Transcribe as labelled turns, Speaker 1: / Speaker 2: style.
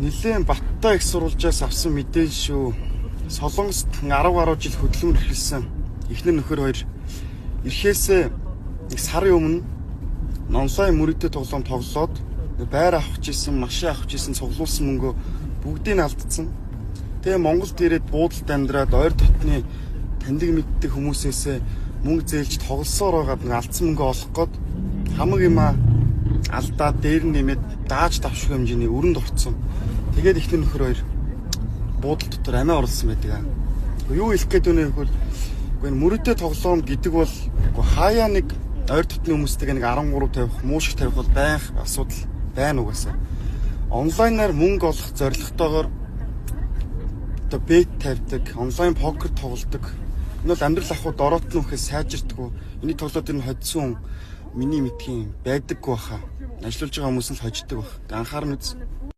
Speaker 1: Нилээн Баттай их сурвалжаас авсан мэдээлэл шүү. Солонгост 10 гаруй жил хөдөлмөр эрхэлсэн эхнэр нөхөр хоёр эрхээсээ нэг сарын өмнө нонлайн мөрөгтэй тоглоом тоглоод байр авах гэсэн, машин авах гэсэн цуглуулсан мөнгөө бүгдийг нь алдсан. Тэгээ Монголд ирээд буудалд амьдраад ойр дотны таньдаг мэддэг хүмүүсээс мөнгө зээлж тоглосоор байгаад нэг алдсан мөнгө олох гээд хамаг юмаа алдаад дээр нь нэмээд дааж давших хэмжээний өрөнд орцсон. Тэгээд эхнэр нөхөр хоёр буудал дотор амиа оруулсан байдаг. Юу хэлэх гээд өнөө гэвэл мөрөгтэй тоглоом гэдэг бол хаяа нэг ойр дотны хүмүүстэйгээ нэг 13 тавих, муушиг тавих бол байх асуудал байна угаасаа. Онлайнаар мөнгө олох зорилготойгоор одоо бет тавьдаг, онлайн покер тоглодог. Энэ бол амьдрал ахуйд ороот нь үхээс сайжирдаггүй. Энийг тоглоод энэ хоцсон миний мэдхийн байдаггүй баха. Ажиллаж байгаа хүмүүс нь л хождог баг. Анхаарна үз.